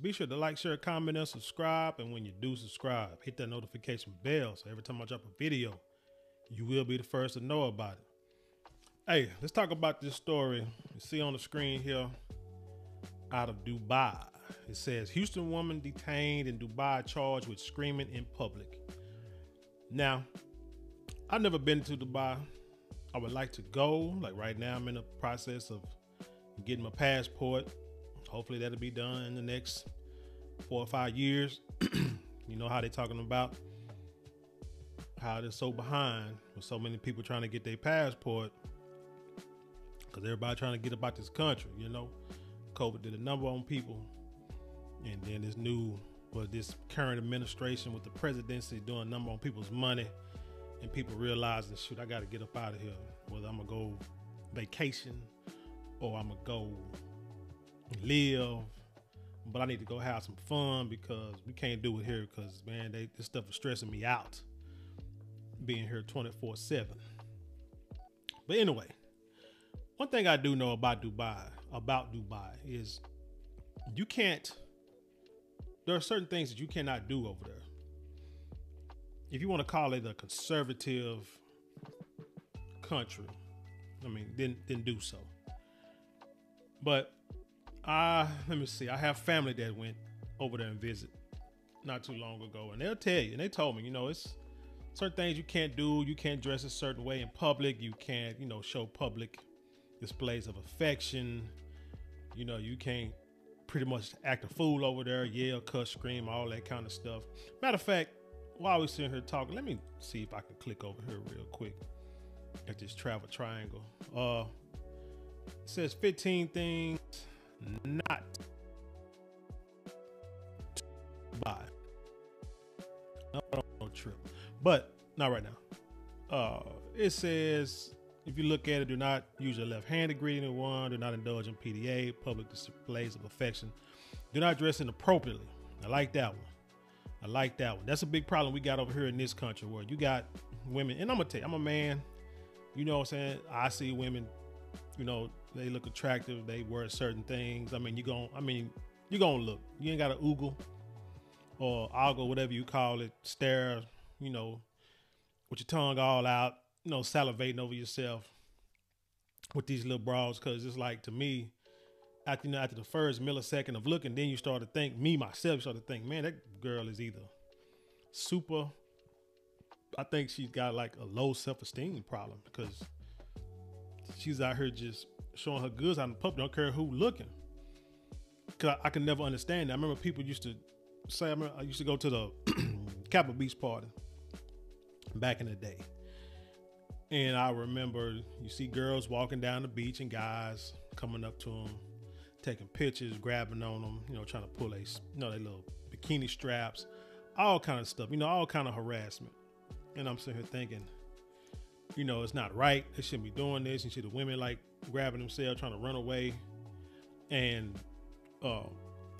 be sure to like, share, comment, and subscribe. And when you do subscribe, hit that notification bell. So every time I drop a video, you will be the first to know about it. Hey, let's talk about this story you see on the screen here out of Dubai. It says, Houston woman detained in Dubai charged with screaming in public. Now, I've never been to Dubai. I would like to go. Like right now, I'm in the process of getting my passport. Hopefully that'll be done in the next 4 or 5 years. You know how they're talking about how they're so behind with so many people trying to get their passport because everybody trying to get about this country. You know, COVID did a number on people, and then this current administration with the presidency doing a number on people's money, and people realizing, shoot, I got to get up out of here. Whether I'm gonna go vacation or I'm gonna go live, but I need to go have some fun because we can't do it here because, man, this stuff is stressing me out being here 24/7. But anyway, one thing I do know about Dubai is there are certain things that you cannot do over there. If you want to call it a conservative country, I mean, then do so. But let me see. I have family that went over there and visit not too long ago, and they'll tell you, and they told me, you know, it's certain things you can't do. You can't dress a certain way in public. You can't, you know, show public displays of affection. You know, you can't pretty much act a fool over there, yell, cuss, scream, all that kind of stuff. Matter of fact, while we're sitting here talking, let me see if I can click over here real quick at this travel triangle. It says 15 things not to buy. No trip, but not right now. It says, if you look at it, do not use your left hand to greet anyone. Do not indulge in PDA, public displays of affection. Do not dress inappropriately. I like that one. That's a big problem we got over here in this country where you got women, and I'm gonna tell you, I'm a man, you know what I'm saying? I see women, you know, they look attractive, they wear certain things. I mean, you're gonna look. You ain't gotta oogle or ogle, whatever you call it, stare, you know, with your tongue all out, you know, salivating over yourself with these little bras. Cause it's like, to me, after the first millisecond of looking, then you start to think, man, that girl is either super, I think she's got like a low self-esteem problem because she's out here just showing her goods out in the public, don't care who looking. Cause I can never understand that. I remember people used to say, I used to go to the Capitol Beach party back in the day. And I remember you see girls walking down the beach and guys coming up to them, taking pictures, grabbing on them, you know, trying to pull their little bikini straps, all kind of stuff, you know, all kind of harassment. And I'm sitting here thinking, you know, it's not right. They shouldn't be doing this. You see the women like grabbing themselves, trying to run away. And it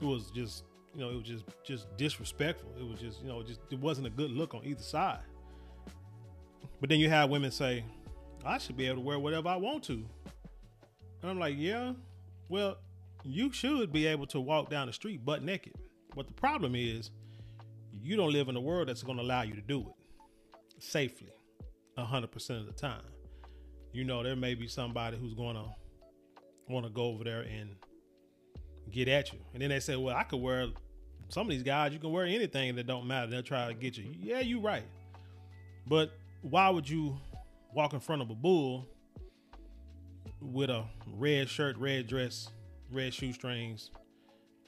was just, you know, it was just disrespectful. It was just, you know, it wasn't a good look on either side. But then you have women say, I should be able to wear whatever I want to. And I'm like, yeah, well, you should be able to walk down the street butt naked. But the problem is you don't live in a world that's going to allow you to do it safely 100% of the time. You know, there may be somebody who's going to want to go over there and get at you. And then they say, well, I could wear, some of these guys, you can wear anything that don't matter. They'll try to get you. Yeah, you're right. But why would you walk in front of a bull with a red shirt, red dress, red shoestrings,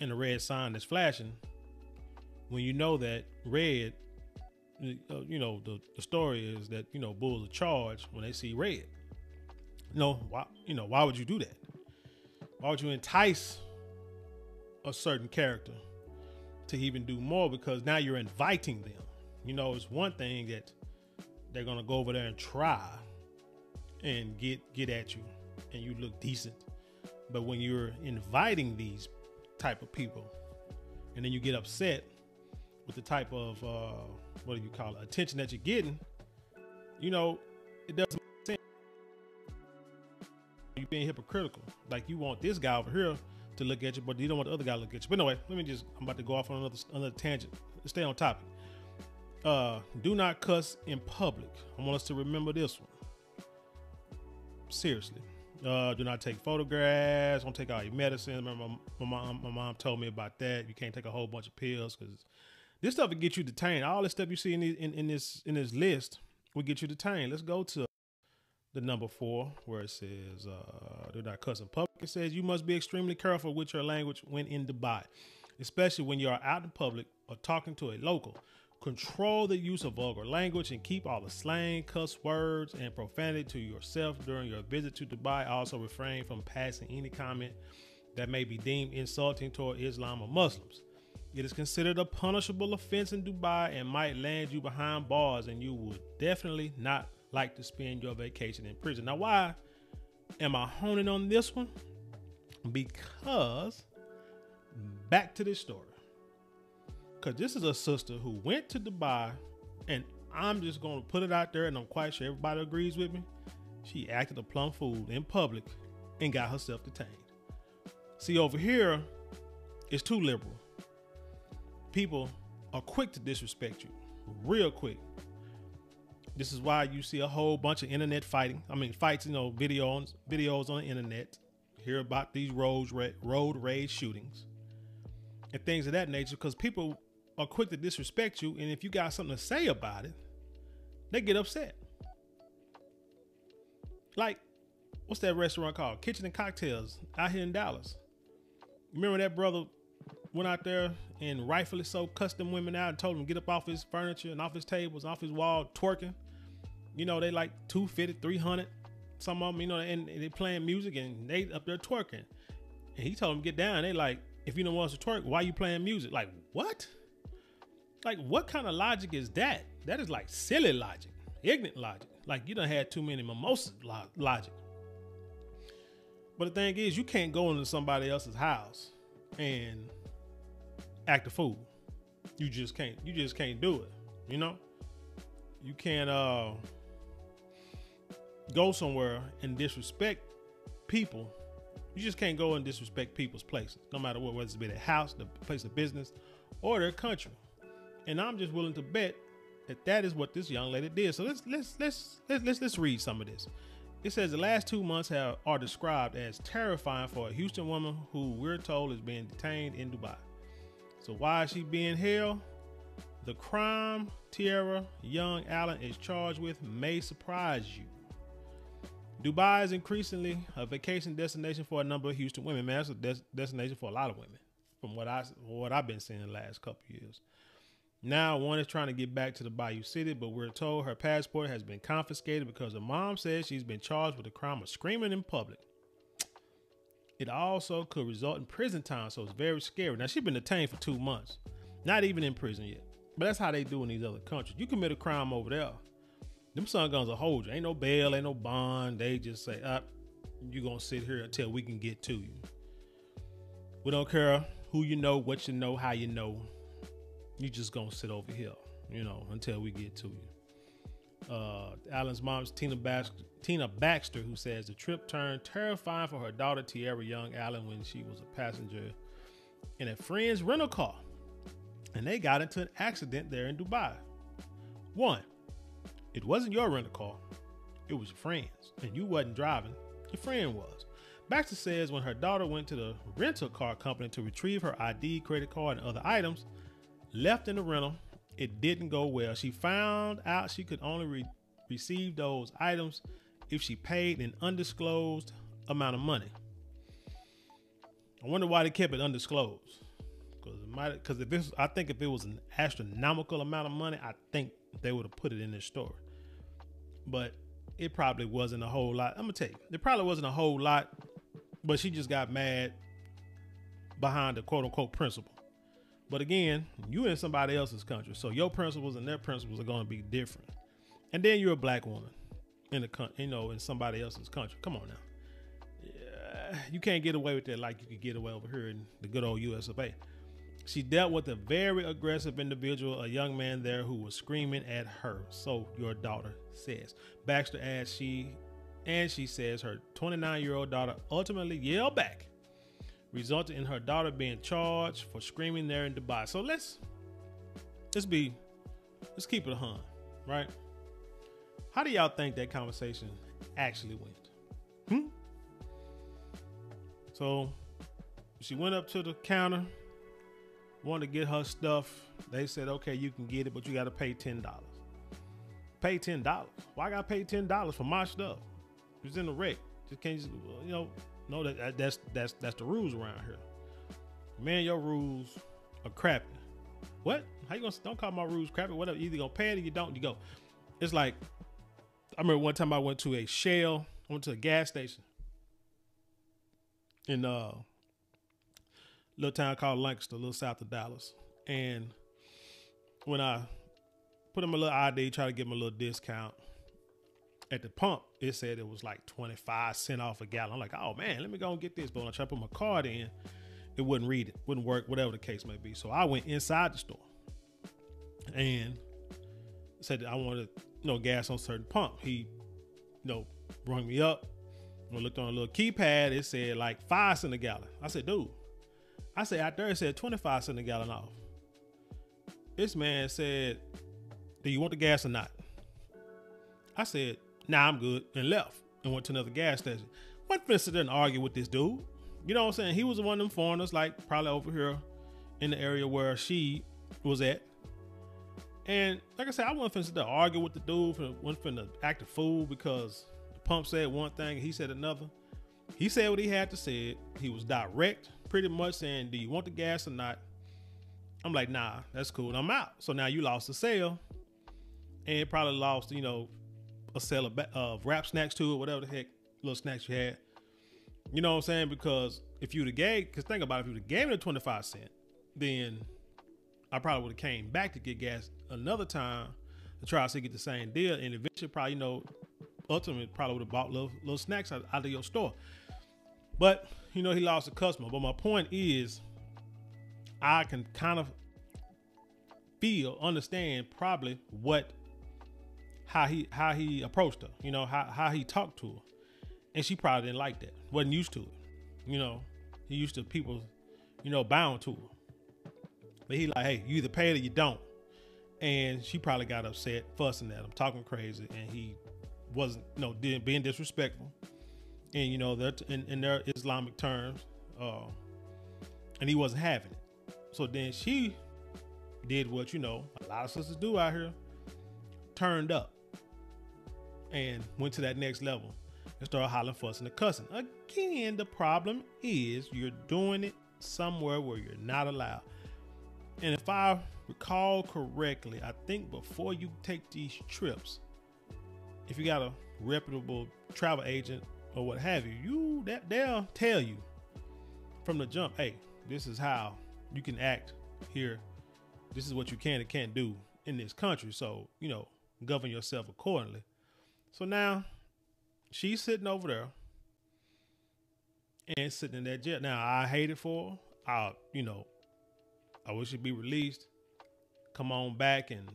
and a red sign that's flashing when you know that red, you know, the story is that, you know, bulls are charged when they see red. Why would you do that? Why would you entice a certain character to even do more? Because now you're inviting them. You know, it's one thing that they're going to go over there and try and get at you and you look decent. But when you're inviting these type of people and then you get upset with the type of, what do you call it, attention that you're getting, you know, it doesn't make sense. You're being hypocritical. Like, you want this guy over here to look at you, but you don't want the other guy to look at you. But anyway, I'm about to go off on another tangent. Let's stay on topic. Do not cuss in public. I want us to remember this one. Seriously. Do not take photographs. Don't take all your medicine. Remember, my mom told me about that. You can't take a whole bunch of pills because this stuff will get you detained. All this stuff you see in this list will get you detained. Let's go to the number 4 where it says do not cuss in public. It says you must be extremely careful with your language when in Dubai, especially when you are out in public or talking to a local. Control the use of vulgar language and keep all the slang, cuss words, and profanity to yourself during your visit to Dubai. Also refrain from passing any comment that may be deemed insulting toward Islam or Muslims. It is considered a punishable offense in Dubai and might land you behind bars, and you would definitely not like to spend your vacation in prison. Now, why am I honing on this one? Because back to this story. Because this is a sister who went to Dubai, and I'm just going to put it out there, and I'm quite sure everybody agrees with me. She acted a plum fool in public and got herself detained. See, over here, it's too liberal. People are quick to disrespect you, real quick. This is why you see a whole bunch of internet fighting. I mean, fights, videos on the internet. Hear about these road rage shootings and things of that nature, because people are quick to disrespect you, and if you got something to say about it, they get upset. Like, what's that restaurant called? Kitchen and Cocktails out here in Dallas. Remember that brother went out there and rightfully so cussed them women out and told them to get up off his furniture and off his tables, off his wall, twerking. They like $250, $300. Some of them, and they playing music and they up there twerking. And he told them to get down. They like, if you don't want us to twerk, why you playing music? Like, what? Like, what kind of logic is that? That is like silly logic, ignorant logic. Like, you done had too many mimosas logic. But the thing is, you can't go into somebody else's house and act a fool. You just can't do it. You can't go somewhere and disrespect people. You just can't go and disrespect people's places, no matter what, whether it's be their house, the place of business, or their country. And I'm just willing to bet that is what this young lady did. So let's read some of this. It says the last 2 months are described as terrifying for a Houston woman who we're told is being detained in Dubai. So why is she being held? The crime Tierra Young Allen is charged with may surprise you. Dubai is increasingly a vacation destination for a number of Houston women. Man, that's a destination for a lot of women, from what I've been seeing the last couple of years. Now, one is trying to get back to the Bayou City, but we're told her passport has been confiscated because her mom says she's been charged with the crime of screaming in public. It also could result in prison time, so it's very scary. Now, she's been detained for 2 months, not even in prison yet. But that's how they do in these other countries. You commit a crime over there, them son guns will hold you. Ain't no bail, ain't no bond. They just say, you're going to sit here until we can get to you. We don't care who you know, what you know, how you know. You just going to sit over here, until we get to you. Allen's mom's Tina Baxter, who says the trip turned terrifying for her daughter, Tierra Young Allen, when she was a passenger in a friend's rental car. And they got into an accident there in Dubai. 1, it wasn't your rental car. It was your friend's. And you wasn't driving. Your friend was. Baxter says when her daughter went to the rental car company to retrieve her ID, credit card, and other items left in the rental, it didn't go well. She found out she could only receive those items if she paid an undisclosed amount of money. I wonder why they kept it undisclosed. Because I think if it was an astronomical amount of money, I think they would have put it in their story. But it probably wasn't a whole lot. I'm gonna tell you, it probably wasn't a whole lot, but she just got mad behind the quote unquote principle. But again, you in somebody else's country, so your principles and their principles are going to be different. And then you're a black woman in the country, in somebody else's country. Come on now, you can't get away with that like you could get away over here in the good old US of A. She dealt with a very aggressive individual, a young man there who was screaming at her. So your daughter says. Baxter adds she says her 29-year-old daughter ultimately yelled back, resulted in her daughter being charged for screaming there in Dubai. So let's keep it 100, right? How do y'all think that conversation actually went? So she went up to the counter, wanted to get her stuff. They said, okay, you can get it, but you got to pay $10. Pay $10? Why I got to pay $10 for my stuff? It's in the wreck. Just can't, no, that's the rules around here. Man, your rules are crappy. What? How you gonna, don't call my rules crappy? Whatever, you either gonna pay it or you don't, you go. It's like, I remember one time I went to a Shell, I went to a gas station in a little town called Lancaster, a little south of Dallas. And when I put in my little ID, try to get my little discount, at the pump, it said it was like 25 cents off a gallon. I'm like, oh man, let me go and get this. But when I tried to put my card in, it wouldn't read it, wouldn't work, whatever the case may be. So I went inside the store and said that I wanted, gas on a certain pump. He, rung me up. I looked on a little keypad. It said like 5 cents a gallon. I said, dude, out there it said 25 cents a gallon off. This man said, do you want the gas or not? I said, nah, I'm good, and left and went to another gas station. What finna sit there and argue with this dude? You know what I'm saying? He was one of them foreigners, like probably over here in the area where she was at. And like I said, I wasn't finna sit there and argue with the dude, wasn't finna act a fool because the pump said one thing and he said another. He said what he had to say. He was direct, pretty much saying, do you want the gas or not? I'm like, nah, that's cool, and I'm out. So now you lost the sale, and it probably lost, a sale of wrap snacks to it, whatever the heck little snacks you had. You know what I'm saying? Because if you'd have because think about it, if you'd have gave me the 25 cents, then I probably would have came back to get gas another time to try to get the same deal. And eventually probably, ultimately probably would have bought little snacks out of your store. But, he lost a customer. But my point is, I can kind of understand probably how he approached her, how he talked to her. And she probably didn't like that. Wasn't used to it. He used to people, bound to her. But he like, hey, you either pay it or you don't. And she probably got upset, fussing at him, talking crazy. And he wasn't, being disrespectful. And, they're in their Islamic terms. And he wasn't having it. So then she did what, a lot of sisters do out here. Turned up. And went to that next level and started hollering, fussing, and cussing. Again, the problem is you're doing it somewhere where you're not allowed. And if I recall correctly, I think before you take these trips, if you got a reputable travel agent or what have you, they'll tell you from the jump, hey, this is how you can act here. This is what you can and can't do in this country. So, govern yourself accordingly. So now she's sitting over there and sitting in that jail. Now I hate it for her. I wish she'd be released. Come on back and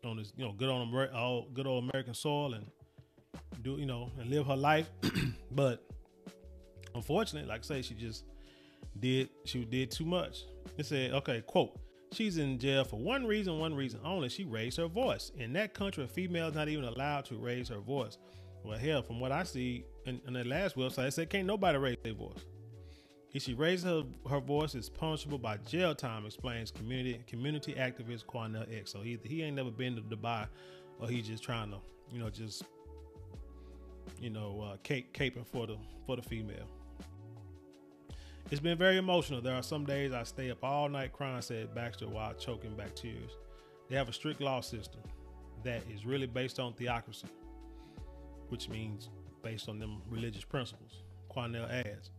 on this, good old American soil and do, and live her life. But unfortunately, like I say, she did too much. It said, okay, quote, she's in jail for one reason only. She raised her voice. In that country, a female is not even allowed to raise her voice. Well, hell, from what I see in the last website, it said can't nobody raise their voice. If she raises her voice, it's punishable by jail time, explains community activist Cornell X. So either he ain't never been to Dubai, or he's just trying to, caping for the female. It's been very emotional. There are some days I stay up all night crying, said Baxter while choking back tears. They have a strict law system that is really based on theocracy, which means based on them religious principles. Cornell adds,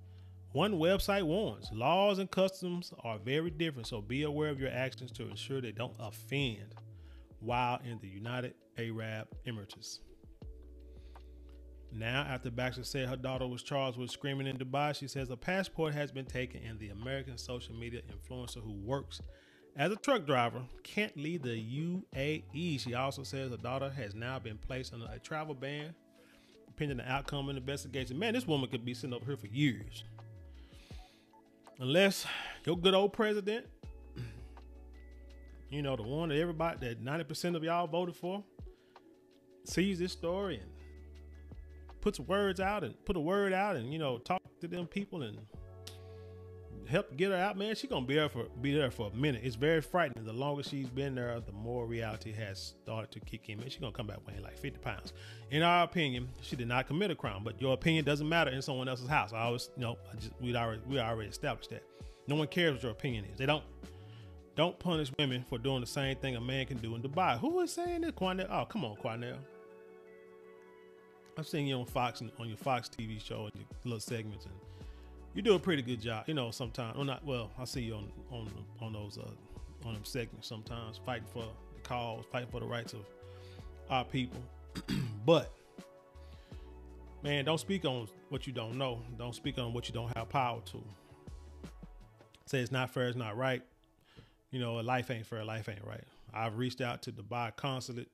one website warns, laws and customs are very different, so be aware of your actions to ensure they don't offend while in the United Arab Emirates. Now, after Baxter said her daughter was charged with screaming in Dubai, she says a passport has been taken and the American social media influencer who works as a truck driver can't leave the UAE. She also says her daughter has now been placed under a travel ban pending the outcome of the investigation. Man, this woman could be sitting over here for years. Unless your good old president, you know, the one that everybody, that 90% of y'all voted for, sees this story and puts words out and put a word out and, you know, talk to them people and help get her out, man, she's gonna be there for a minute. It's very frightening. The longer she's been there, the more reality has started to kick in. Man, she's gonna come back weighing like 50 pounds. In our opinion, she did not commit a crime, but your opinion doesn't matter in someone else's house. I always, you know, we already established that. No one cares what your opinion is. They don't punish women for doing the same thing a man can do in Dubai. Who is saying this, Quanell? Oh, come on, Quanell. I've seen you on Fox and on your Fox TV show and your little segments, and you do a pretty good job. You know, sometimes, I see you on those on them segments sometimes, fighting for the cause, fighting for the rights of our people. But man, don't speak on what you don't know. Don't speak on what you don't have power to. Say it's not fair, it's not right. You know, life ain't fair, life ain't right. I've reached out to the Dubai consulate.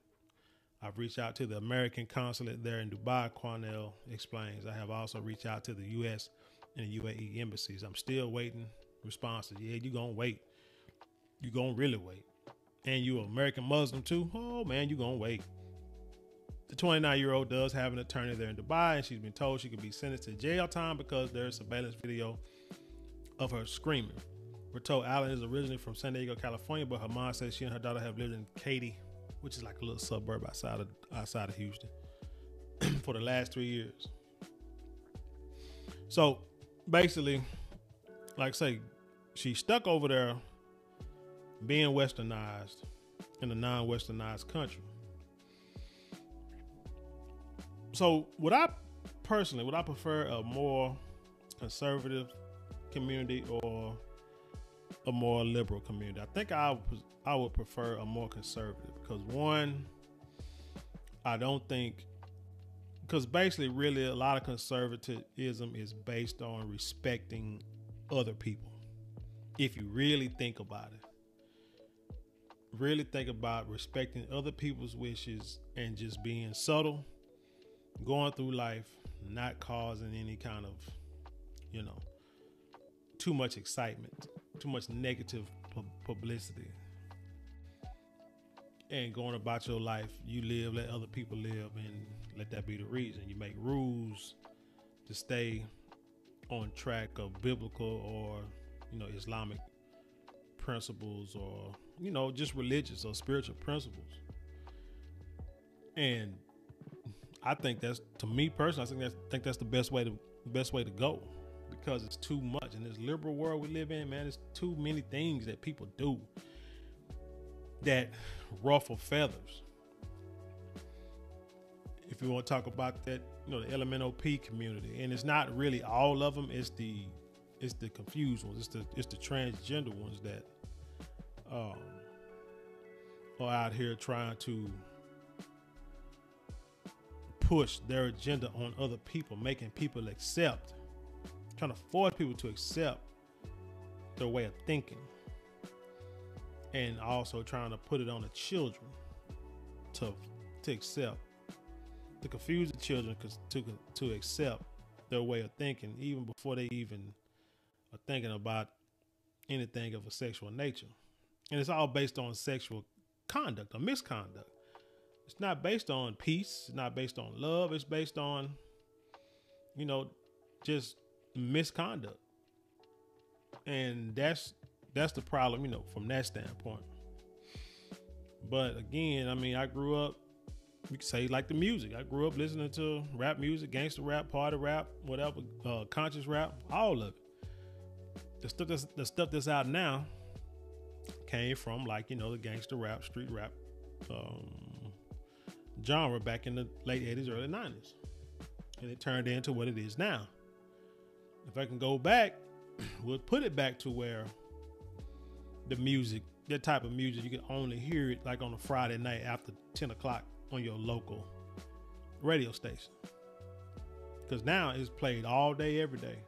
I've reached out to the American consulate there in Dubai, Quanell explains. I have also reached out to the U.S. and the UAE embassies. I'm still waiting responses. Yeah, you gonna wait. You gonna really wait. And you an American Muslim too? Oh man, you gonna wait. The 29-year-old does have an attorney there in Dubai, and she's been told she could be sentenced to jail time because there's surveillance video of her screaming. We're told Allen is originally from San Diego, California, but her mom says she and her daughter have lived in Katy, which is like a little suburb outside of Houston, for the last 3 years. So basically, like I say, she's stuck over there being westernized in a non-westernized country. So would I prefer a more conservative community or a more liberal community? I think I would prefer a more conservative, because one, I don't think, because basically really a lot of conservatism is based on respecting other people. If you really think about it, really think about respecting other people's wishes and just being subtle, going through life, not causing any kind of, you know, too much excitement, too much negative publicity, and going about your life. You live, let other people live, and let that be the reason. You make rules to stay on track of biblical or, you know, Islamic principles, or, you know, just religious or spiritual principles. And I think that's, to me personally, I think that's the best way to go, because it's too much in this liberal world we live in, man. There's too many things that people do that ruffle feathers. If you want to talk about that, you know, the LMNOP community, and it's not really all of them. It's the confused ones. It's the transgender ones that are out here trying to push their agenda on other people, making people accept, trying to force people to accept their way of thinking, and also trying to put it on the children to accept, to confuse the children to accept their way of thinking, even before they even are thinking about anything of a sexual nature. And it's all based on sexual conduct or misconduct. It's not based on peace. It's not based on love. It's based on, you know, just misconduct. And that's the problem, you know, from that standpoint. But again, I mean, I grew up, you could say, like the music. I grew up listening to rap music, gangster rap, party rap, whatever, conscious rap, all of it. The stuff that's out now came from, like, you know, the gangster rap, street rap genre back in the late 80s, early 90s. And it turned into what it is now. If I can go back, we'll put it back to where the music, that type of music, you can only hear it like on a Friday night after 10 o'clock on your local radio station. Because now it's played all day, every day.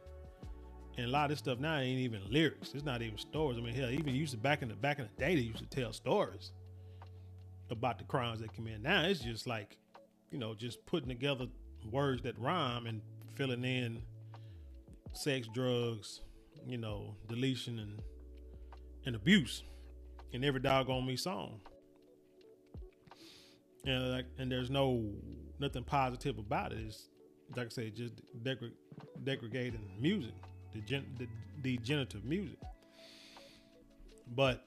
And a lot of this stuff now ain't even lyrics. It's not even stories. I mean, hell, even used to back in the day, they used to tell stories about the crimes that commit. Now it's just like, you know, just putting together words that rhyme and filling in sex, drugs, deletion and abuse in every doggone me song. And there's nothing positive about it. It's like I say, just degrading music, degenerative music. But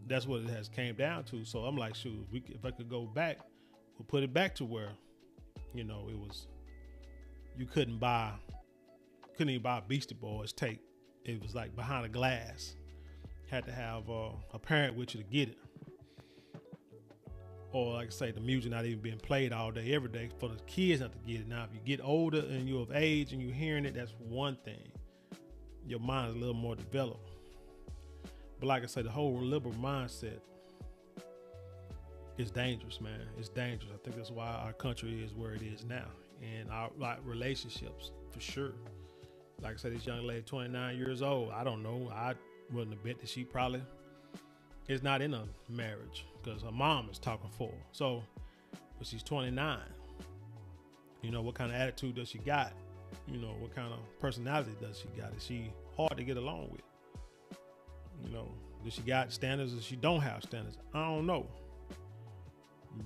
that's what it has came down to. So I'm like, shoot, if I could go back, we'll put it back to where, it was, you couldn't even buy a Beastie Boys tape. It was like behind a glass. Had to have a parent with you to get it. Or like I say, the music not even being played all day, every day for the kids not to get it. Now, if you get older and you're of age and you're hearing it, that's one thing. Your mind is a little more developed. But like I say, the whole liberal mindset is dangerous, man. It's dangerous. I think that's why our country is where it is now. And our relationships, for sure. Like I said, this young lady, 29 years old, I don't know. I wouldn't have bet that she probably is not in a marriage because her mom is talking for her. So, but she's 29. What kind of attitude does she got? What kind of personality does she got? Is she hard to get along with? Does she got standards or she don't have standards? I don't know.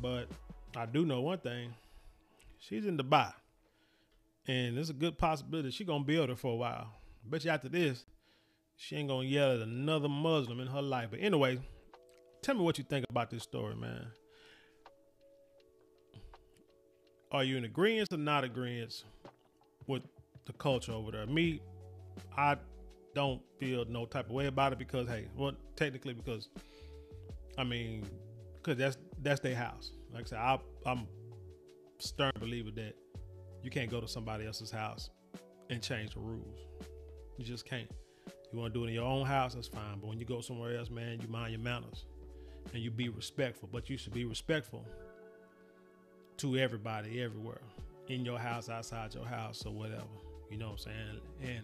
But I do know one thing. She's in Dubai. And there's a good possibility she's going to be there for a while. Bet you after this, she ain't going to yell at another Muslim in her life. But anyway, tell me what you think about this story, man. Are you in agreement or not agreement with the culture over there? Me, I don't feel no type of way about it because, technically because that's their house. Like I said, I'm a stern believer that you can't go to somebody else's house and change the rules. You just can't. You want to do it in your own house, that's fine. But when you go somewhere else, man, you mind your manners and you be respectful. But you should be respectful to everybody, everywhere, in your house, outside your house, or whatever. You know what I'm saying? And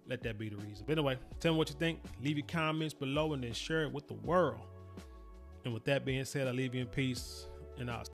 let that be the reason. But anyway, tell me what you think. Leave your comments below and then share it with the world. And with that being said, I leave you in peace and I'll